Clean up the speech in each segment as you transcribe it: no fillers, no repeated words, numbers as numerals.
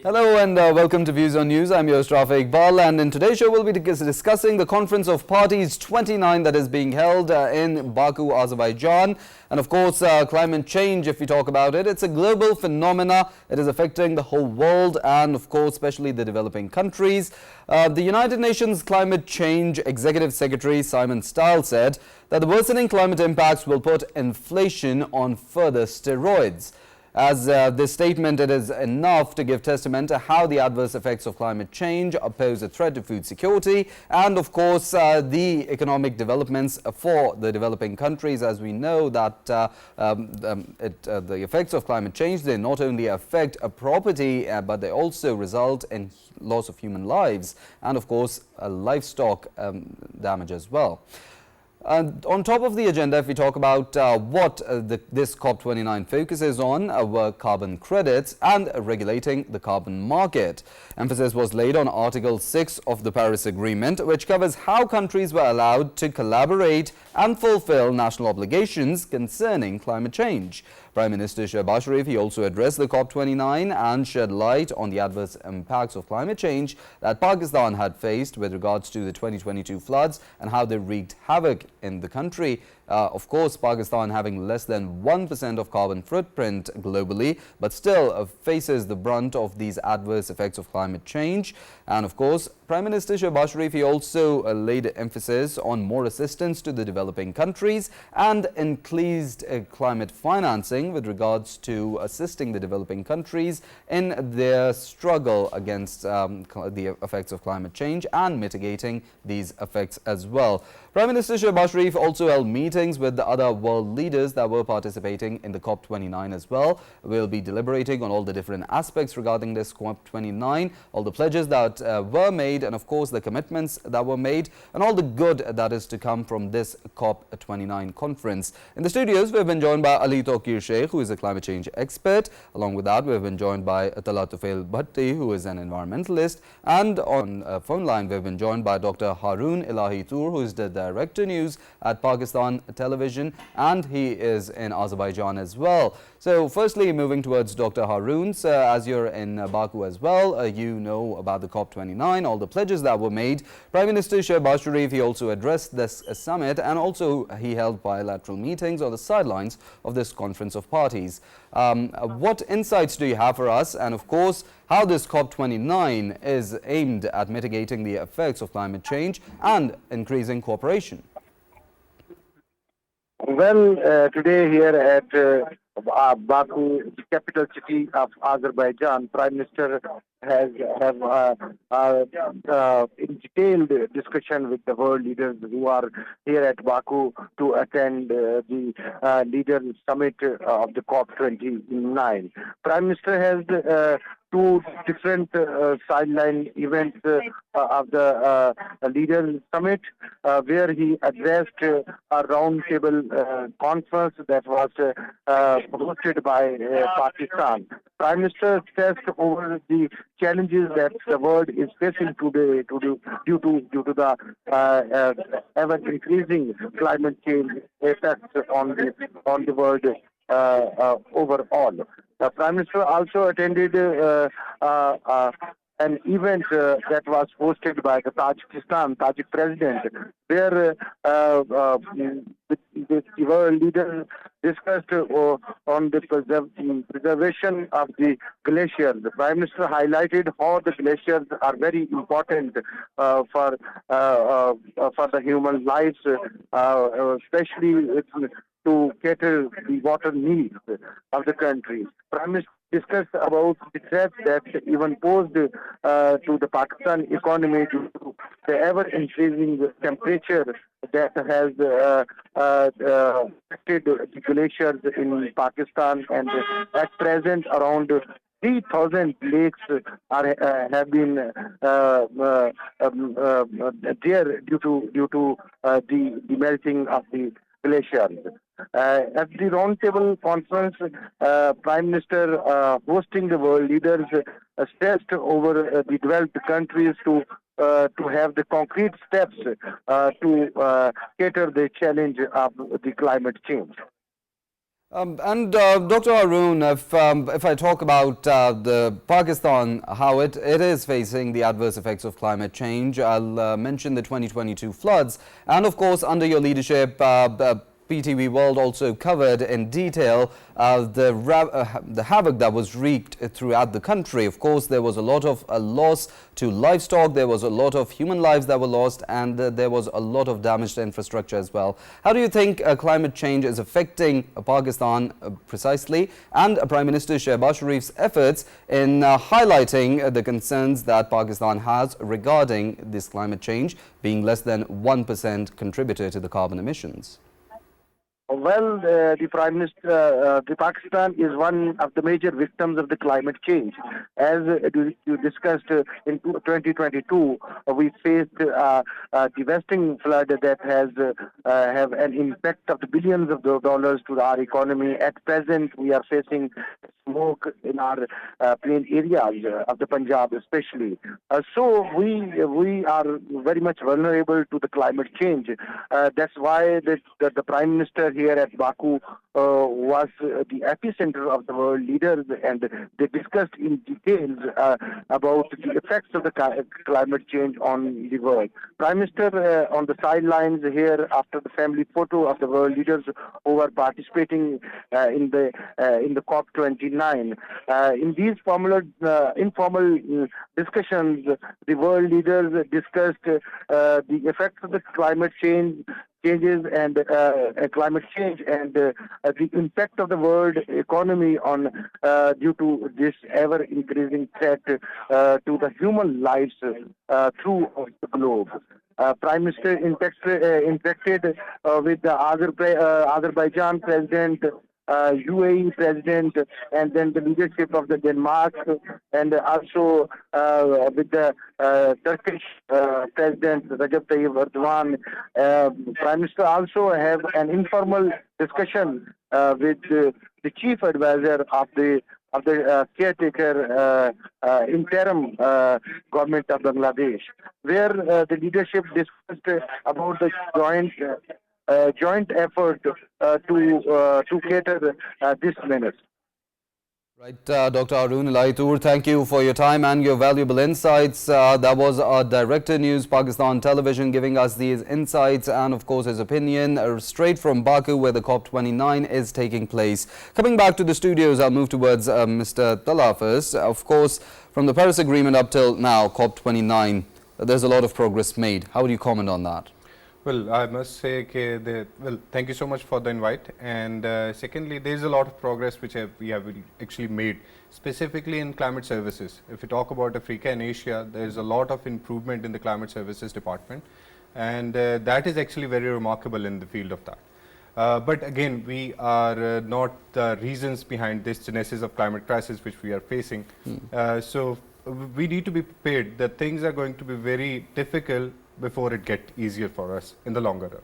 Hello and welcome to Views on News. I'm your host Rafae Iqbal, and in today's show we'll be discussing the Conference of Parties 29 that is being held in Baku, Azerbaijan. And of course, climate change, if we talk about it, it's a global phenomena. It is affecting the whole world and of course, especially the developing countries. The United Nations Climate Change Executive Secretary Simon Stiles said that the worsening climate impacts will put inflation on further steroids. As this statement, it is enough to give testament to how the adverse effects of climate change pose a threat to food security and, of course, the economic developments for the developing countries. As we know that the effects of climate change, they not only affect property, but they also result in loss of human lives and, of course, livestock damage as well. On top of the agenda, if we talk about what this COP29 focuses on, were carbon credits and regulating the carbon market. Emphasis was laid on Article 6 of the Paris Agreement, which covers how countries were allowed to collaborate and fulfill national obligations concerning climate change. Prime Minister Shehbaz Sharif, he also addressed the COP29 and shed light on the adverse impacts of climate change that Pakistan had faced with regards to the 2022 floods and how they wreaked havoc in the country. Of course, Pakistan having less than 1% of carbon footprint globally, but still faces the brunt of these adverse effects of climate change. And of course, Prime Minister Shehbaz Sharif, he also laid emphasis on more assistance to the developing countries and increased climate financing with regards to assisting the developing countries in their struggle against the effects of climate change and mitigating these effects as well. Prime Minister Shehbaz Sharif also held meetings with the other world leaders that were participating in the COP29 as well. We'll be deliberating on all the different aspects regarding this COP29, all the pledges that were made and of course the commitments that were made and all the good that is to come from this COP29 conference. In the studios, we've been joined by Tauqeer Sheikh, who is a climate change expert. Along with that, we've been joined by Talha Tufail Bhatti, who is an environmentalist. And on phone line, we've been joined by Dr. Haroon Elahi Toor, who is the Director News at Pakistan Television, and he is in Azerbaijan as well. So firstly, moving towards Dr. Haroon, as you're in Baku as well, you know about the COP29, all the pledges that were made. Prime Minister Shehbaz Sharif, he also addressed this summit and also he held bilateral meetings on the sidelines of this Conference of Parties. What insights do you have for us, and of course how this COP29 is aimed at mitigating the effects of climate change and increasing cooperation? Well, today here at Baku, the capital city of Azerbaijan, Prime Minister has in detailed discussion with the world leaders who are here at Baku to attend the leaders summit of the COP29. Prime Minister has two different sideline events of the leaders summit, where he addressed a roundtable conference that was hosted by Pakistan. Prime Minister stressed over the challenges that the world is facing today due to the ever increasing climate change effects on the world overall. The Prime Minister also attended an event that was hosted by the Tajik president, where the world leaders discussed on the preservation of the glaciers. The Prime Minister highlighted how the glaciers are very important for the human lives, especially to cater the water needs of the country. Prime Minister discussed about the threat that even posed to the Pakistan economy due to the ever-increasing temperature that has affected the glaciers in Pakistan, and at present around 3,000 lakes have been there due to the melting of the glaciers. At the roundtable conference, Prime Minister hosting the world leaders stressed over the developed countries to have the concrete steps to cater the challenge of the climate change. Dr. Haroon, if I talk about the Pakistan, how it is facing the adverse effects of climate change, I'll mention the 2022 floods, and of course under your leadership, PTV World also covered in detail the havoc that was wreaked throughout the country. Of course, there was a lot of loss to livestock, there was a lot of human lives that were lost, and there was a lot of damage to infrastructure as well. How do you think climate change is affecting Pakistan precisely, and Prime Minister Shehbaz Sharif's efforts in highlighting the concerns that Pakistan has regarding this climate change being less than 1% contributor to the carbon emissions? Well, the Prime Minister, the Pakistan is one of the major victims of the climate change. As you discussed in 2022, we faced a devastating flood that has have an impact of the billions of dollars to our economy. At present, we are facing smoke in our plain areas of the Punjab, especially. So we are very much vulnerable to the climate change. That's why the Prime Minister here at Baku was the epicenter of the world leaders, and they discussed in details about the effects of the climate change on the world. Prime Minister on the sidelines here after the family photo of the world leaders who were participating in the COP29. In these informal discussions, the world leaders discussed the effects of the climate changes and climate change and the impact of the world economy on due to this ever increasing threat to the human lives through the globe. Prime Minister interacted with the Azerbaijan President, UAE President, and then the leadership of the Denmark, and also with the Turkish President Recep Tayyip Erdogan. Prime Minister also have an informal discussion with the chief advisor of the caretaker interim government of Bangladesh, where the leadership discussed about the joint effort to cater this menace. Right, Dr. Haroon, Elahi, Toor, thank you for your time and your valuable insights. That was our Director News Pakistan Television giving us these insights and of course his opinion straight from Baku, where the COP29 is taking place. Coming back to the studios, I'll move towards Mr. Talha first. Of course, from the Paris Agreement up till now, COP29, there's a lot of progress made. How would you comment on that? Well, I must say, thank you so much for the invite. And secondly, there is a lot of progress which we have actually made, specifically in climate services. If we talk about Africa and Asia, there is a lot of improvement in the climate services department. And that is actually very remarkable in the field of that. But again, we are not the reasons behind this genesis of climate crisis which we are facing. So we need to be prepared that things are going to be very difficult before it gets easier for us in the longer run.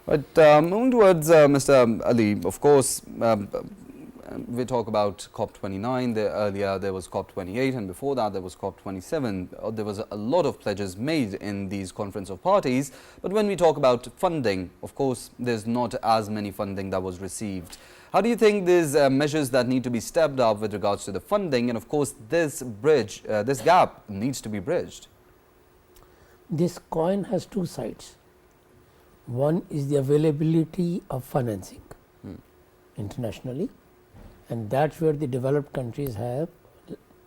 But moving towards Mr. Ali, of course, we talk about COP29, earlier there was COP28 and before that there was COP27. There was a lot of pledges made in these conference of parties, but when we talk about funding, of course, there's not as many funding that was received. How do you think there's measures that need to be stepped up with regards to the funding, and of course this gap needs to be bridged? This coin has two sides. One is the availability of financing internationally, and that's where the developed countries have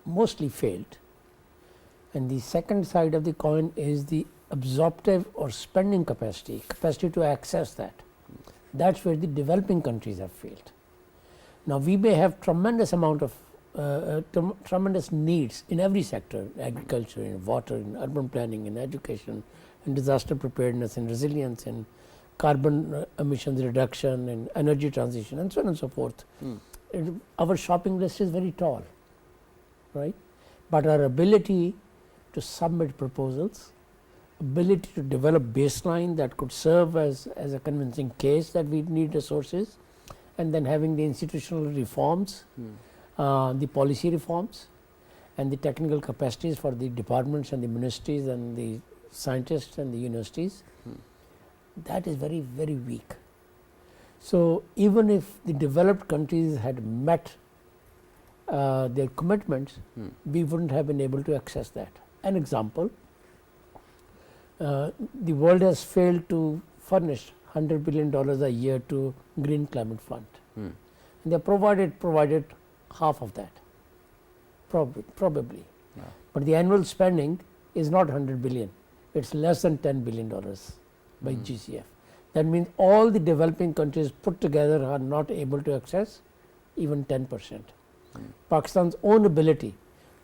mostly failed. And the second side of the coin is the absorptive or spending capacity to access that. That's where the developing countries have failed. Now, we may have tremendous amount of tremendous needs in every sector: agriculture, in water, in urban planning, in education, in disaster preparedness, in resilience, in carbon emissions reduction, in energy transition, and so on and so forth. Our shopping list is very tall, right? But our ability to submit proposals, ability to develop baseline that could serve as a convincing case that we need resources, and then having the institutional reforms, the policy reforms, and the technical capacities for the departments and the ministries and the scientists and the universities, that is very, very weak. So, even if the developed countries had met their commitments, we wouldn't have been able to access that. An example, the world has failed to furnish $100 billion a year to Green Climate Fund. And they provided half of that, probably. Yeah. But the annual spending is not 100 billion, it's less than $10 billion by GCF. That means all the developing countries put together are not able to access even 10%. Pakistan's own ability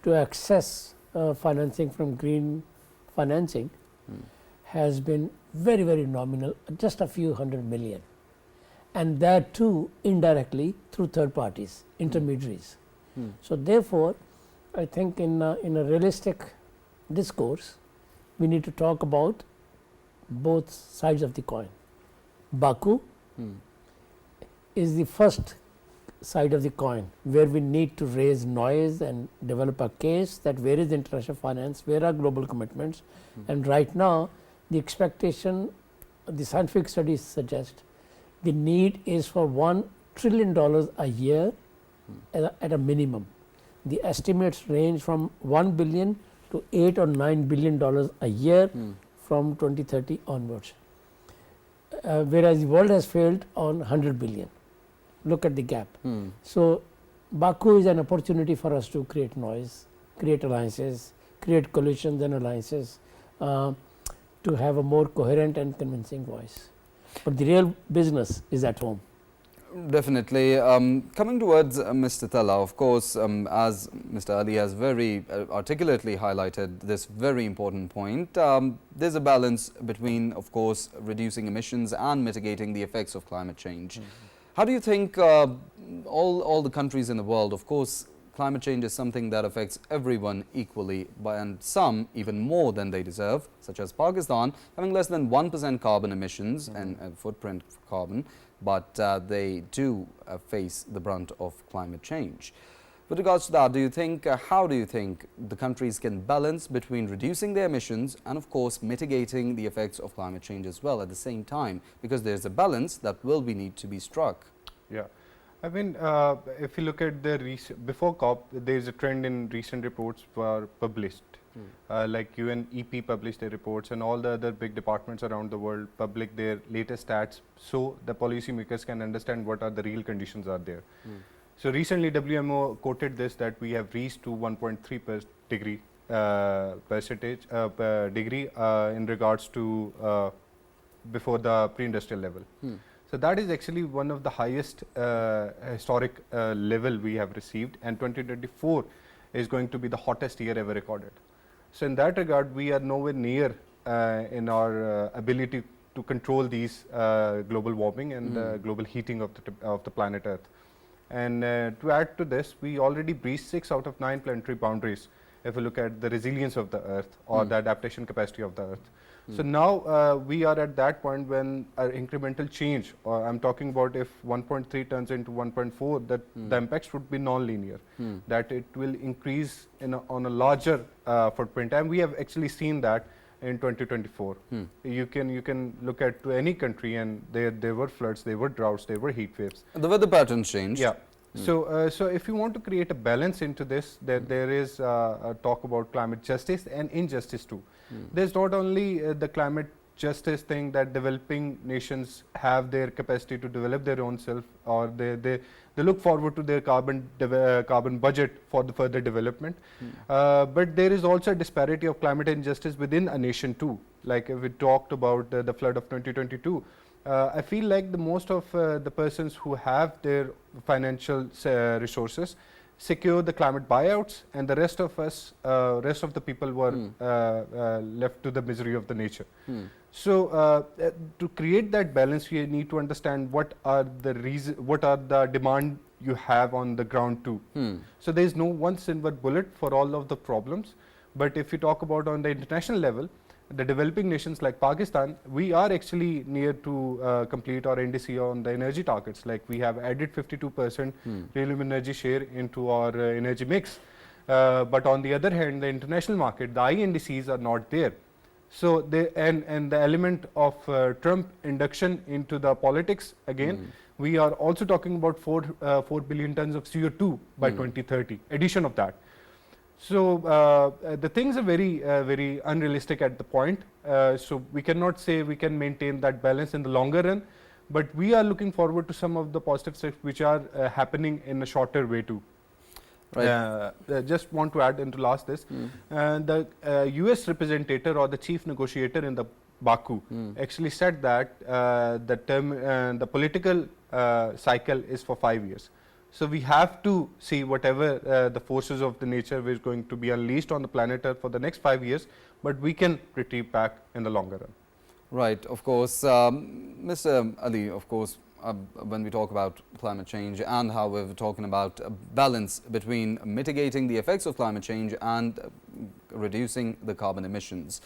to access financing from green financing has been very, very nominal, just a few hundred million, and that too indirectly through third parties, intermediaries. So therefore, I think in a realistic discourse, we need to talk about both sides of the coin. BAKU is the first side of the coin, where we need to raise noise and develop a case that where is international finance, where are global commitments, and right now the expectation, the scientific studies suggest the need is for $1 trillion a year at a minimum. The estimates range from 1 billion to 8 or 9 billion dollars a year from 2030 onwards, whereas the world has failed on 100 billion. Look at the gap. So BAKU is an opportunity for us to create noise, create alliances, create coalitions and alliances, to have a more coherent and convincing voice. But the real business is at home. Definitely. Coming towards Mr. Talha, of course, as Mr. Ali has very articulately highlighted this very important point, there's a balance between, of course, reducing emissions and mitigating the effects of climate change. How do you think all the countries in the world, of course, climate change is something that affects everyone equally, and some even more than they deserve, such as Pakistan, having less than 1% carbon emissions and footprint for carbon, but they do face the brunt of climate change. With regards to that, do you think, how do you think the countries can balance between reducing their emissions and, of course, mitigating the effects of climate change as well at the same time? Because there's a balance that will need to be struck. Yeah. I mean, if you look at the before COP, there is a trend in recent reports were published. Like UNEP published their reports, and all the other big departments around the world public their latest stats, so the policymakers can understand what are the real conditions are there. So recently WMO quoted this, that we have reached to 1.3 degree in regards to before the pre-industrial level. So that is actually one of the highest historic level we have received, and 2024 is going to be the hottest year ever recorded. So in that regard, we are nowhere near in our ability to control these global warming and global heating of the planet Earth. And to add to this, we already breached 6 out of 9 planetary boundaries if you look at the resilience of the Earth or the adaptation capacity of the Earth. So now we are at that point when our incremental change, or I'm talking about if 1.3 turns into 1.4, that the impacts would be non-linear, that it will increase on a larger footprint, and we have actually seen that in 2024. You can look at to any country, and there were floods, there were droughts, there were heat waves. The weather patterns changed. Yeah. So if you want to create a balance into this, there is a talk about climate justice and injustice too. There's not only the climate justice thing that developing nations have their capacity to develop their own self, or they look forward to their carbon budget for the further development. But there is also a disparity of climate injustice within a nation too. Like if we talked about the flood of 2022, I feel like the most of the persons who have their financial resources secure the climate buyouts, and the rest of us, rest of the people were left to the misery of the nature. So to create that balance, you need to understand what are the demand you have on the ground too. So there is no one silver bullet for all of the problems. But if you talk about on the international level, the developing nations like Pakistan, we are actually near to complete our NDC on the energy targets. Like we have added 52% renewable energy share into our energy mix. But on the other hand, the international market, the INDCs are not there. So and the element of Trump induction into the politics again, we are also talking about 4 billion tons of CO2 by 2030, addition of that. So the things are very unrealistic at the point. So we cannot say we can maintain that balance in the longer run, but we are looking forward to some of the positive steps which are happening in a shorter way too. Right. Just want to add into last this, the US representative or the chief negotiator in the BAKU actually said that the political cycle is for 5 years. So we have to see whatever the forces of the nature is going to be unleashed on the planet Earth for the next 5 years, but we can retrieve back in the longer run. Right, of course. Mr. Ali, of course, when we talk about climate change and how we're talking about a balance between mitigating the effects of climate change and reducing the carbon emissions.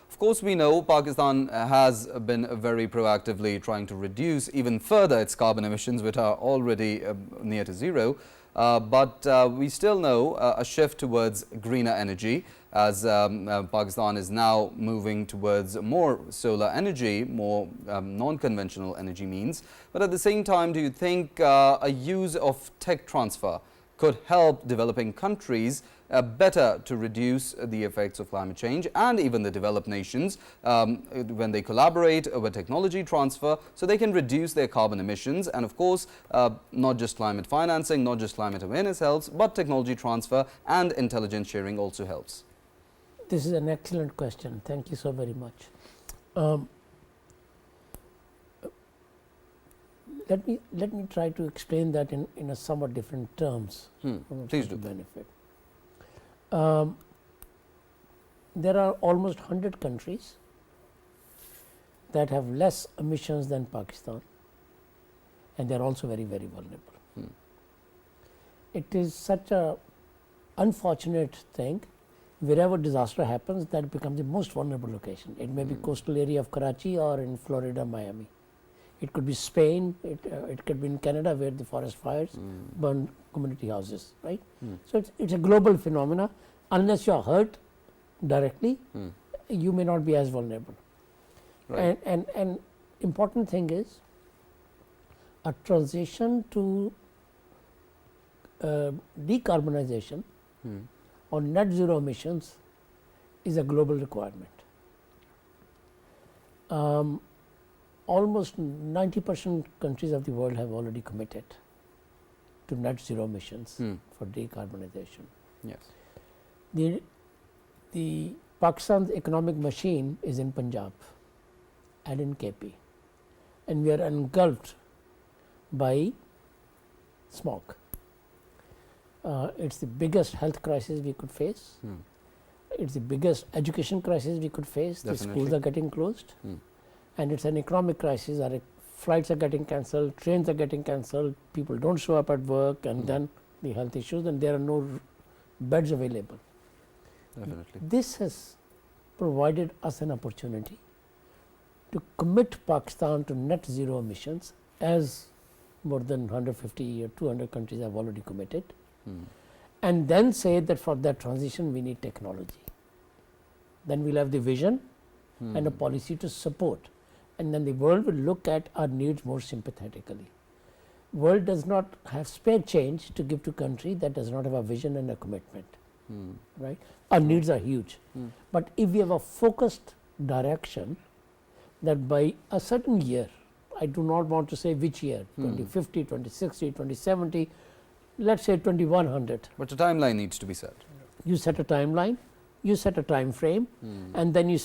Of course, we know Pakistan has been very proactively trying to reduce even further its carbon emissions, which are already near to zero. But we still know a shift towards greener energy, as Pakistan is now moving towards more solar energy, more non-conventional energy means. But at the same time, do you think a use of tech transfer could help developing countries better to reduce the effects of climate change, and even the developed nations when they collaborate with technology transfer, so they can reduce their carbon emissions? And of course, not just climate financing, not just climate awareness helps, but technology transfer and intelligence sharing also helps. This is an excellent question. Thank you so very much. Let me try to explain that in a somewhat different terms. Please do. Benefit. There are almost 100 countries that have less emissions than Pakistan, and they are also very vulnerable. It is such a unfortunate thing. Wherever disaster happens, that becomes the most vulnerable location. It may be coastal area of Karachi or in Florida, Miami. It could be Spain, it could be in Canada, where the forest fires burn community houses, right? So it's a global phenomena. Unless you are hurt directly, you may not be as vulnerable. Right. And important thing is a transition to decarbonization or net zero emissions is a global requirement. Almost 90% countries of the world have already committed to net zero emissions for decarbonization. Yes. The Pakistan's economic machine is in Punjab and in KP, and we are engulfed by smog. It's the biggest health crisis we could face. It's the biggest education crisis we could face. Definitely. The schools are getting closed. And it's an economic crisis. Our flights are getting cancelled, trains are getting cancelled, people don't show up at work, and then the health issues, and there are no beds available. Definitely. This has provided us an opportunity to commit Pakistan to net zero emissions, as more than 150 or 200 countries have already committed, and then say that for that transition we need technology. Then we'll have the vision and a policy to support. And then the world will look at our needs more sympathetically. World does not have spare change to give to country that does not have a vision and a commitment. Right? Our needs are huge. But if we have a focused direction that by a certain year, I do not want to say which year, 2050, 2060, 2070, let's say 2100. But a timeline needs to be set. You set a timeline, you set a time frame, and then you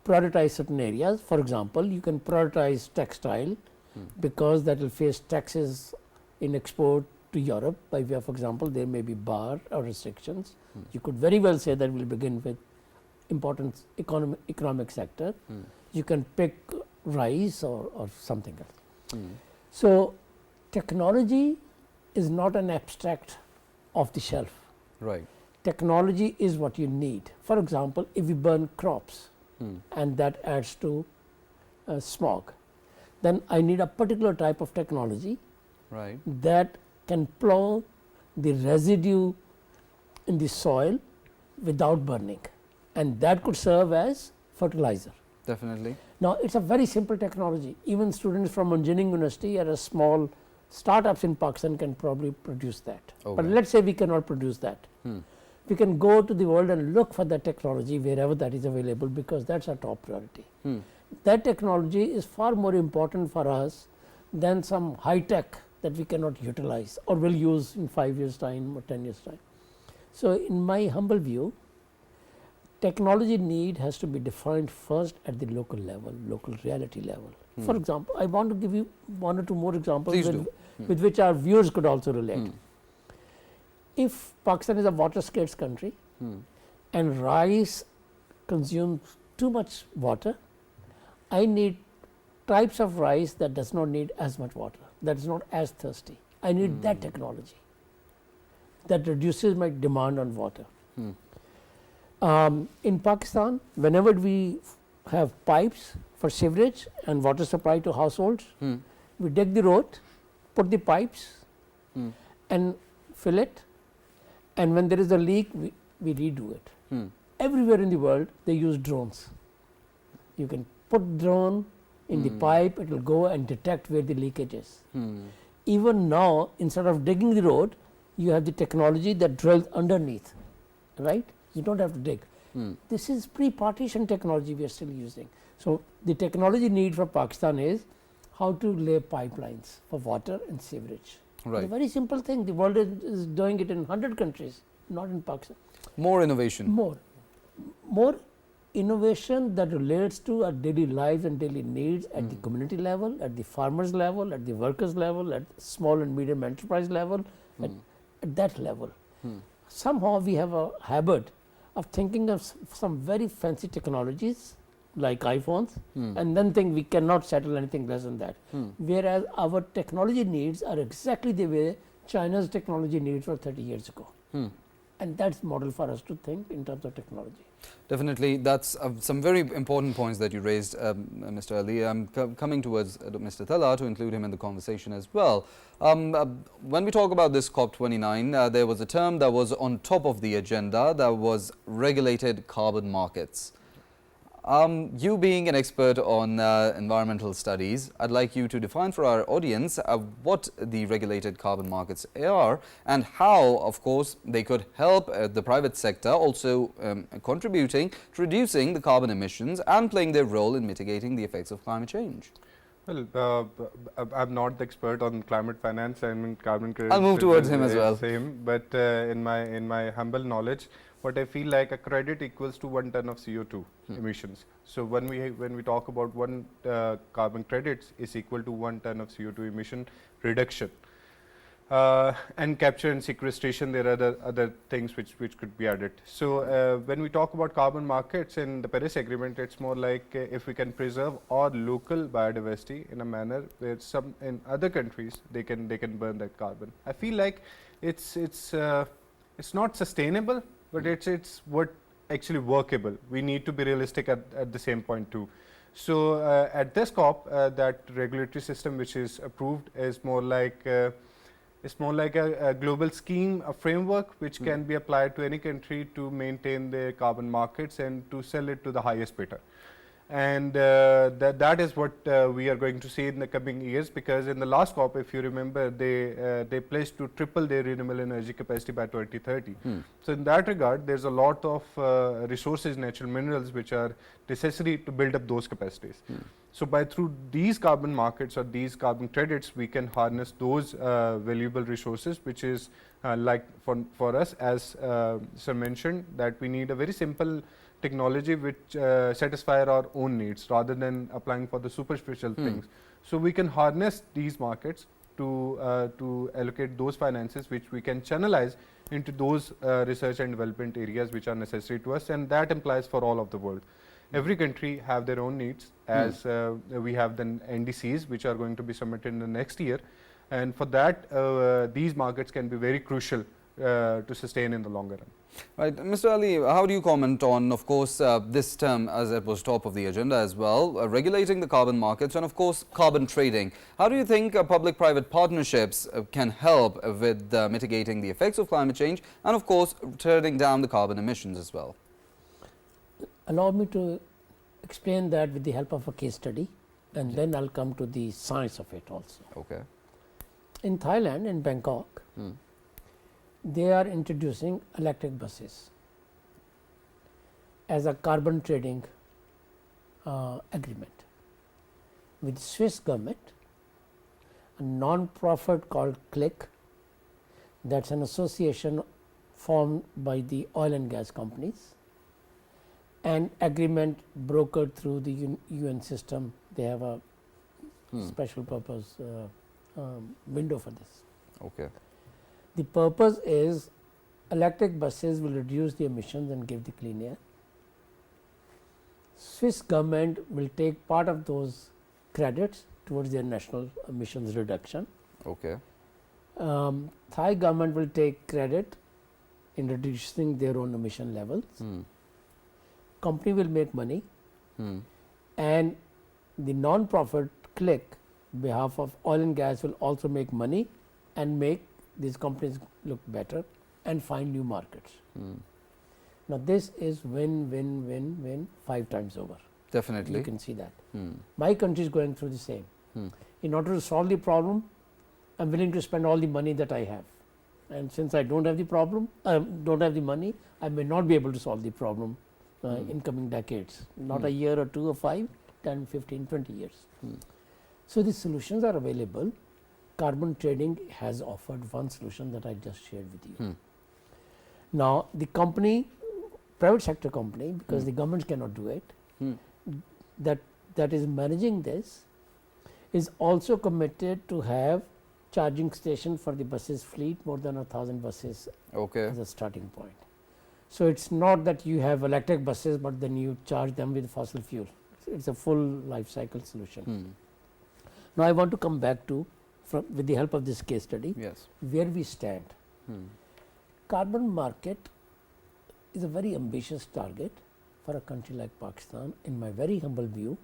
prioritize certain areas. For example, you can prioritize textile because that will face taxes in export to Europe. By way of example, there may be bar or restrictions. You could very well say that we'll begin with important economic sector. You can pick rice or something else. So technology is not an abstract off the shelf. Right. Technology is what you need. For example, if we burn crops, and that adds to smog, then I need a particular type of technology that can plow the residue in the soil without burning, and that could serve as fertilizer. Definitely. Now, it's a very simple technology. Even students from engineering university or a small startups in Pakistan can probably produce that. But let's say we cannot produce that. We can go to the world and look for that technology wherever that is available, because that's our top priority. That technology is far more important for us than some high tech that we cannot utilize or will use in 5 years time or 10 years time. So, in my humble view, technology need has to be defined first at the local level, local reality level. For example, I want to give you 1 or 2 more examples with which our viewers could also relate. If Pakistan is a water scarce country and rice consumes too much water, I need types of rice that does not need as much water, that is not as thirsty. I need that technology that reduces my demand on water. In Pakistan, whenever we have pipes for sewerage and water supply to households, we dig the road, put the pipes and fill it, and when there is a leak, we redo it. Everywhere in the world, they use drones. You can put drone in the pipe, it will go and detect where the leakage is. Even now, instead of digging the road, you have the technology that drills underneath, right? You don't have to dig. This is pre-partition technology we are still using. So, the technology need for Pakistan is how to lay pipelines for water and sewerage. It's a very simple thing. The world is doing it in 100 countries, not in Pakistan. More innovation. More innovation that relates to our daily lives and daily needs at the community level, at the farmers level, at the workers level, at small and medium enterprise level, at that level. Somehow we have a habit of thinking of some very fancy technologies like iPhones and then think we cannot settle anything less than that. Whereas our technology needs are exactly the way China's technology needs were 30 years ago. And that's model for us to think in terms of technology. Definitely, that's some very important points that you raised, Mr. Ali. I'm coming towards Mr. Talha to include him in the conversation as well. When we talk about this COP29, there was a term that was on top of the agenda, that was regulated carbon markets. You being an expert on environmental studies, I'd like you to define for our audience what the regulated carbon markets are and how, of course, they could help the private sector also contributing to reducing the carbon emissions and playing their role in mitigating the effects of climate change. Well, I'm not the expert on climate finance and carbon credits. I'll move towards him as well. Same, but in my humble knowledge, what I feel like a credit equals to 1 ton of CO2 emissions. So when we talk about 1 carbon credits is equal to 1 ton of CO2 emission reduction. And capture and sequestration, there are other things which could be added. So when we talk about carbon markets in the Paris Agreement, it's more like if we can preserve our local biodiversity in a manner where some in other countries they can burn that carbon. I feel like it's not sustainable, but it's what actually workable. We need to be realistic at the same point too. So at this COP, that regulatory system which is approved is more like a global scheme, a framework which can be applied to any country to maintain their carbon markets and to sell it to the highest bidder. And that is what we are going to see in the coming years, because in the last COP, if you remember, they pledged to triple their renewable energy capacity by 2030. So in that regard, there's a lot of resources, natural minerals, which are necessary to build up those capacities. So through these carbon markets or these carbon credits, we can harness those valuable resources, which is like for us, as sir mentioned, that we need a very simple technology which satisfy our own needs rather than applying for the superficial things. So we can harness these markets to allocate those finances which we can channelize into those research and development areas which are necessary to us, and that implies for all of the world. Every country have their own needs, as we have the NDCs which are going to be submitted in the next year, and for that these markets can be very crucial to sustain in the longer run. Right. Mr. Ali, how do you comment on, of course, this term as it was top of the agenda as well, regulating the carbon markets and, of course, carbon trading? How do you think public-private partnerships can help with mitigating the effects of climate change and, of course, turning down the carbon emissions as well? Allow me to explain that with the help of a case study, and then I'll come to the science of it also. Okay. In Thailand, in Bangkok, they are introducing electric buses as a carbon trading agreement with Swiss government, a non-profit called CLIC, that's an association formed by the oil and gas companies, and agreement brokered through the UN system. They have a special purpose window for this. Okay. The purpose is electric buses will reduce the emissions and give the clean air. Swiss government will take part of those credits towards their national emissions reduction. Okay. Thai government will take credit in reducing their own emission levels. Company will make money, and the non-profit CLIC, behalf of oil and gas, will also make money and make these companies look better and find new markets. Now this is win, win, win, win 5 times over. Definitely. You can see that. My country is going through the same. In order to solve the problem, I am willing to spend all the money that I have. And since I don't have the problem, don't have the money, I may not be able to solve the problem in coming decades. Not a year or 2 or 5, 10, 15, 20 years. So the solutions are available. Carbon trading has offered one solution that I just shared with you. Now the company, private sector company, because the governments cannot do it, that is managing this, is also committed to have charging station for the buses fleet, more than 1,000 buses as a starting point. So it's not that you have electric buses, but then you charge them with fossil fuel. It's a full life cycle solution. Now I want to come back to, with the help of this case study, where we stand. Carbon market is a very ambitious target for a country like Pakistan. In my very humble view,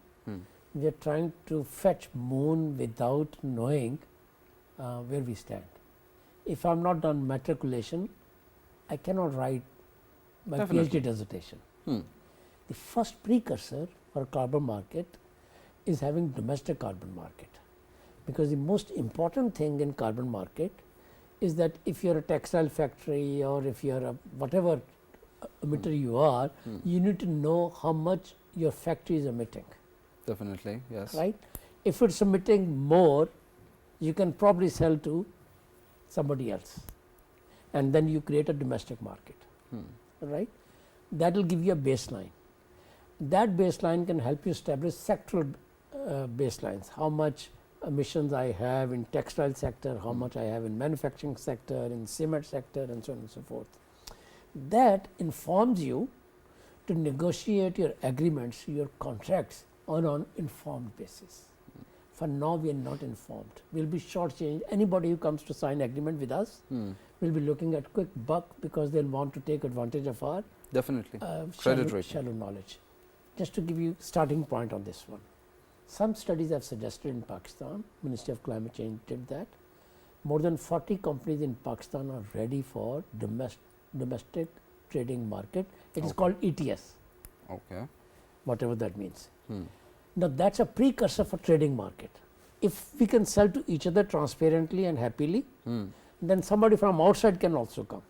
we are trying to fetch moon without knowing where we stand. If I am not done matriculation, I cannot write my PhD dissertation. The first precursor for a carbon market is having domestic carbon market, because the most important thing in carbon market is that if you are a textile factory or if you are a whatever emitter you are, you need to know how much your factory is emitting. Definitely, yes. Right? If it's emitting more, you can probably sell to somebody else, and then you create a domestic market. Right? That will give you a baseline. That baseline can help you establish sectoral baselines. How much emissions I have in textile sector, how much I have in manufacturing sector, in cement sector, and so on and so forth. That informs you to negotiate your agreements, your contracts on an informed basis. For now, we are not informed. We will be shortchanged. Anybody who comes to sign agreement with us will be looking at quick buck, because they will want to take advantage of our shallow knowledge. Just to give you starting point on this one. Some studies have suggested in Pakistan, Ministry of Climate Change did that, more than 40 companies in Pakistan are ready for domestic trading market. It is called ETS, whatever that means. Now that's a precursor for trading market. If we can sell to each other transparently and happily, then somebody from outside can also come.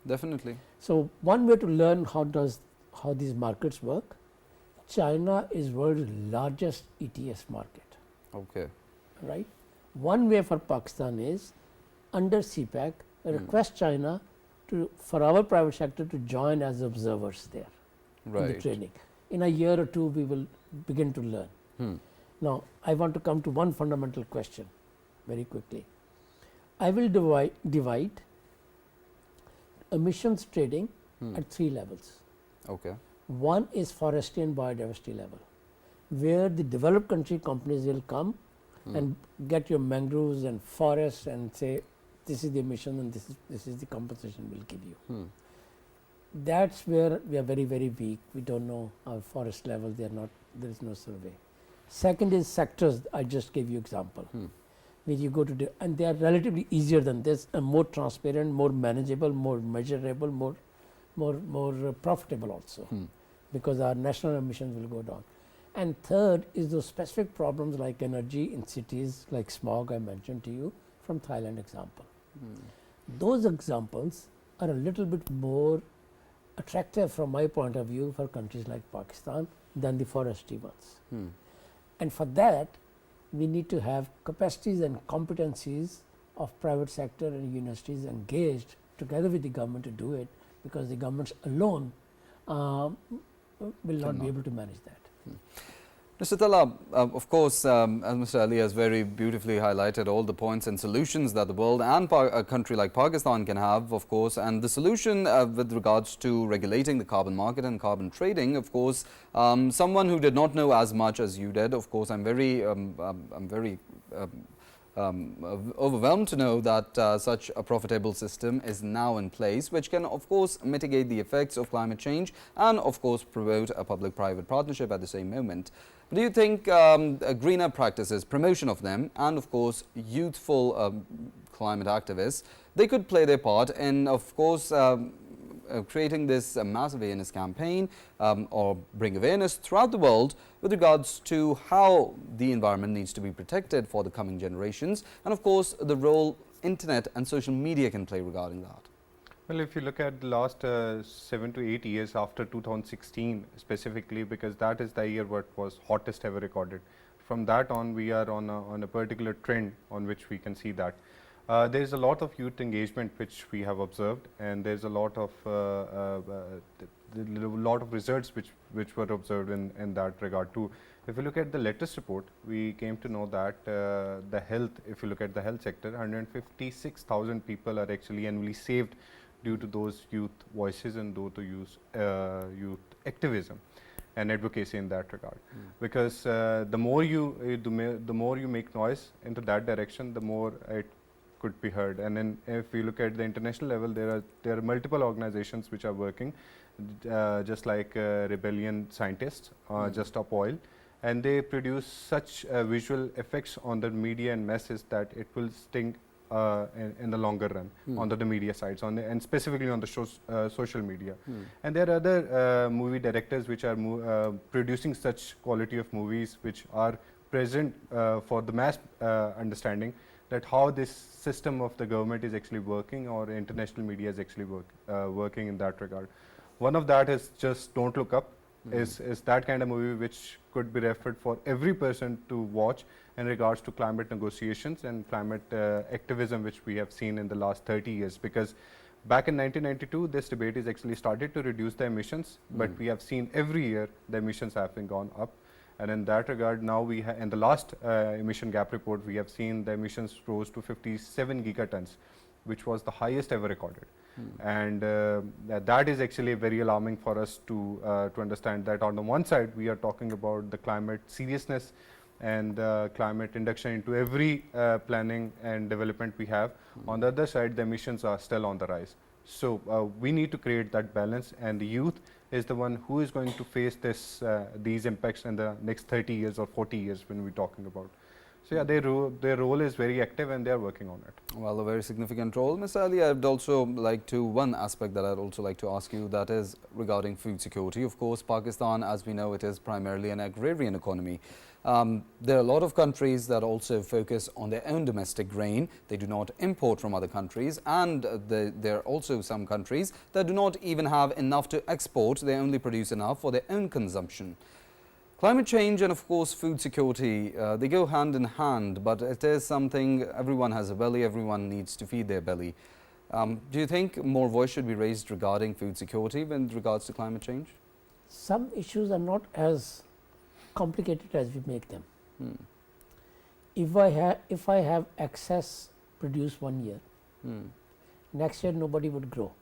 Definitely. So one way to learn how these markets work, China is world's largest ETS market. Right? One way for Pakistan is, under CPEC, request China for our private sector to join as observers there in the trading. In a year or 2, we will begin to learn. Now, I want to come to one fundamental question very quickly. I will divide emissions trading at 3 levels. One is forestry and biodiversity level, where the developed country companies will come and get your mangroves and forests and say, this is the emission and this is the compensation we will give you. That's where we are very, very weak. We don't know our forest level, there is no survey. Second is sectors, I just gave you example, where you go to, and they are relatively easier than this and more transparent, more manageable, more measurable, more profitable also, because our national emissions will go down. And third is those specific problems like energy in cities, like smog I mentioned to you from Thailand example. Those examples are a little bit more attractive from my point of view for countries like Pakistan than the forestry ones. And for that, we need to have capacities and competencies of private sector and universities engaged together with the government to do it, because the governments alone will not be able to manage that. Mr. Talha, of course, as Mr. Ali has very beautifully highlighted all the points and solutions that the world and a country like Pakistan can have, of course, and the solution with regards to regulating the carbon market and carbon trading, of course, someone who did not know as much as you did, of course, I'm very overwhelmed to know that such a profitable system is now in place, which can of course mitigate the effects of climate change and of course promote a public-private partnership at the same moment. Do you think greener practices, promotion of them, and of course youthful climate activists, they could play their part in of course creating this massive awareness campaign or bring awareness throughout the world with regards to how the environment needs to be protected for the coming generations, and of course the role internet and social media can play regarding that? Well, if you look at the last 7 to 8 years after 2016 specifically, because that is the year what was hottest ever recorded, from that on we are on a particular trend on which we can see that. There is a lot of youth engagement which we have observed, and there is a lot of results which were observed in that regard too. If you look at the latest report, we came to know that the health, if you look at the health sector, 156,000 people are actually annually saved due to those youth voices and due to youth activism and advocacy in that regard. Because the more you make noise into that direction, the more it could be heard. And then if we look at the international level, there are multiple organizations which are working, just like Rebellion Scientists, Just Stop Oil, and they produce such visual effects on the media and masses that it will sting in the longer run on the media sides, and specifically on the social media. And there are other movie directors which are producing such quality of movies which are present for the mass understanding that how this system of the government is actually working, or international media is actually working in that regard. One of that is just Don't Look Up, is that kind of movie which could be referred for every person to watch in regards to climate negotiations and climate activism which we have seen in the last 30 years. Because back in 1992, this debate is actually started to reduce the emissions, but we have seen every year the emissions have been gone up. And in that regard, now we in the last emission gap report, we have seen the emissions rose to 57 gigatons, which was the highest ever recorded. And that is actually very alarming for us to understand that on the one side, we are talking about the climate seriousness and climate induction into every planning and development we have. On the other side, the emissions are still on the rise. So we need to create that balance, and the youth is the one who is going to face these impacts in the next 30 years or 40 years when we're talking about. So yeah, their role is very active and they are working on it. Well, a very significant role. Mr. Ali, I'd also like to, one aspect that I'd also like to ask you, that is regarding food security. Of course, Pakistan, as we know, it is primarily an agrarian economy. There are a lot of countries that also focus on their own domestic grain. They do not import from other countries, and there are also some countries that do not even have enough to export. They only produce enough for their own consumption. Climate change and of course food security, they go hand in hand, but it is something, everyone has a belly, everyone needs to feed their belly. Do you think more voice should be raised regarding food security with regards to climate change? Some issues are not as complicated as we make them. If I have excess produce one year, next year nobody would grow.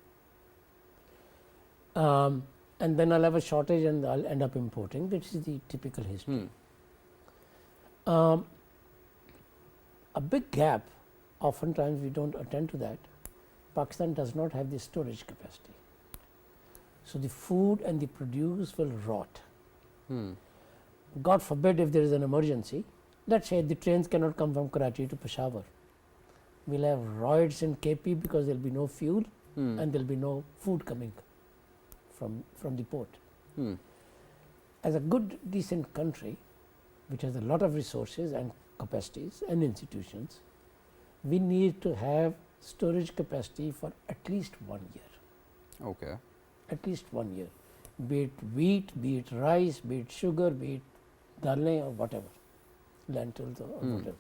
And then I'll have a shortage and I'll end up importing, which is the typical history. A big gap, oftentimes we don't attend to that. Pakistan does not have the storage capacity. So the food and the produce will rot. God forbid if there is an emergency, let's say the trains cannot come from Karachi to Peshawar. We'll have riots in KP because there will be no fuel and there will be no food coming from the port. as a good decent country which has a lot of resources and capacities and institutions, we need to have storage capacity for at least 1 year. Okay. At least 1 year, be it wheat, be it rice, be it sugar, be it darle or whatever, lentils or whatever.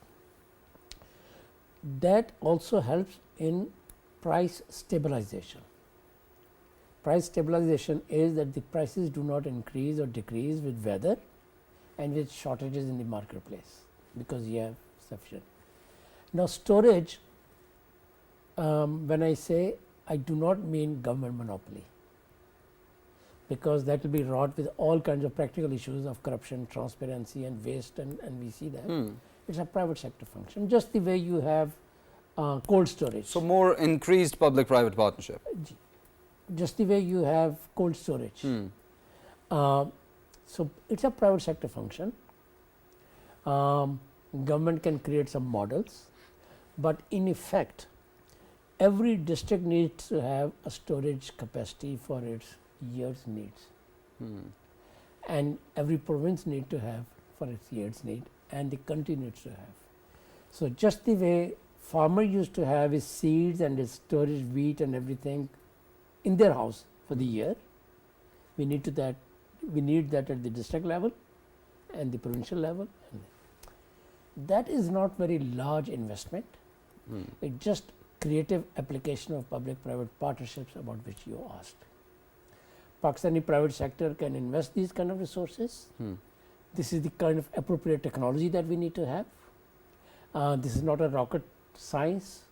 That also helps in price stabilization. Price stabilization is that the prices do not increase or decrease with weather and with shortages in the marketplace, because you have sufficient. Now, storage, when I say, I do not mean government monopoly, because that will be wrought with all kinds of practical issues of corruption, transparency and waste, and we see that. It's a private sector function, just the way you have cold storage. So, more increased public-private partnership. Just the way you have cold storage. So, it's a private sector function. Government can create some models, but in effect, every district needs to have a storage capacity for its year's needs, and every province needs to have for its year's need, and the country needs to have. So, just the way farmer used to have his seeds and his storage wheat and everything in their house for the year, we need that at the district level and the provincial level. That is not very large investment. It's just creative application of public-private partnerships about which you asked. Pakistani private sector can invest these kind of resources. This is the kind of appropriate technology that we need to have. This is not a rocket science,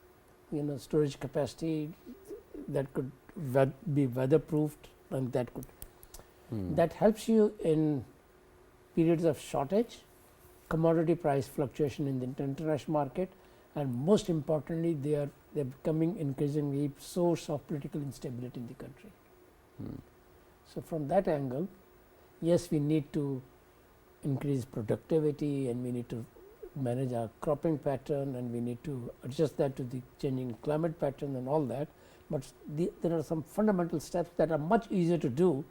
storage capacity that could be weatherproofed, and that could that helps you in periods of shortage, commodity price fluctuation in the international market, and most importantly, they're becoming increasingly source of political instability in the country. So, from that angle, yes, we need to increase productivity, and we need to manage our cropping pattern, and we need to adjust that to the changing climate pattern and all that, but there are some fundamental steps that are much easier to do,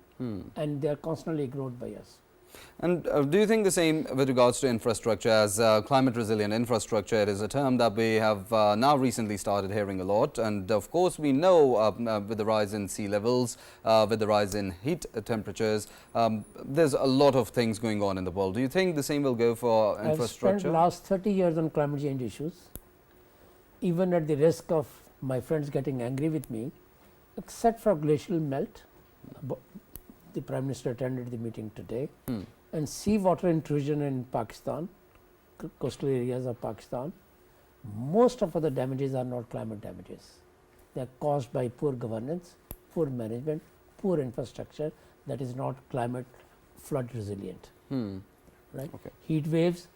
and they are constantly ignored by us. And do you think the same with regards to infrastructure, as climate resilient infrastructure? It is a term that we have now recently started hearing a lot, and of course we know with the rise in sea levels, with the rise in heat temperatures, there's a lot of things going on in the world. Do you think the same will go for infrastructure? I've spent last 30 years on climate change issues, even at the risk of my friends getting angry with me, except for glacial melt. The Prime Minister attended the meeting today, and seawater intrusion in Pakistan, coastal areas of Pakistan, most of the damages are not climate damages. They are caused by poor governance, poor management, poor infrastructure that is not climate flood resilient. Right? Okay. Heat waves,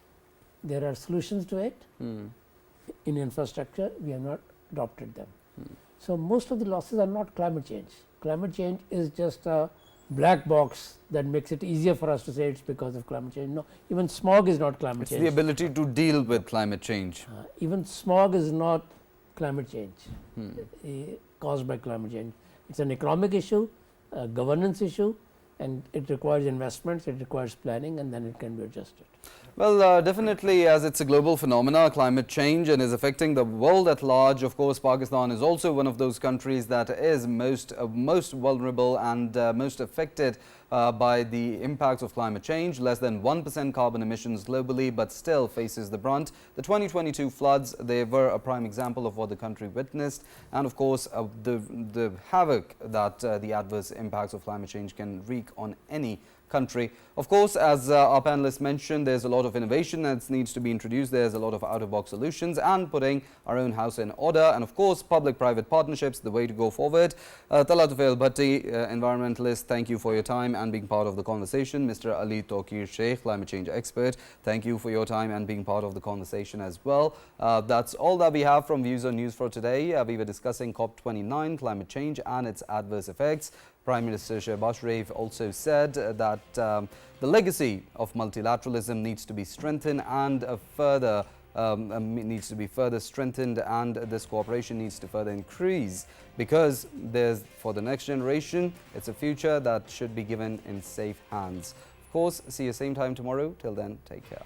there are solutions to it. In infrastructure, we have not adopted them. So, most of the losses are not climate change. Climate change is just a black box that makes it easier for us to say it's because of climate change. No, even smog is not climate change. It's the ability to deal with climate change. Even smog is not climate change caused by climate change. It's an economic issue, a governance issue, and it requires investments, it requires planning, and then it can be adjusted. Well, definitely, as it's a global phenomena, climate change, and is affecting the world at large. Of course, Pakistan is also one of those countries that is most vulnerable and most affected by the impacts of climate change. Less than 1% carbon emissions globally, but still faces the brunt. The 2022 floods, they were a prime example of what the country witnessed, and of course, the havoc that the adverse impacts of climate change can wreak on any country. Of course, as our panelists mentioned, there's a lot of innovation that needs to be introduced. There's a lot of out-of-box solutions and putting our own house in order. And of course, public-private partnerships, the way to go forward. Talha, Tufail, Bhatti, environmentalist, thank you for your time and being part of the conversation. Mr. Ali Tauqeer Sheikh, climate change expert, thank you for your time and being part of the conversation as well. That's all that we have from Views on News for today. We were discussing COP29, climate change and its adverse effects. Prime Minister Shehbaz Sharif also said that the legacy of multilateralism needs to be strengthened and further strengthened, and this cooperation needs to further increase, because for the next generation, it's a future that should be given in safe hands. Of Of course, see you same time tomorrow. Till then, take care.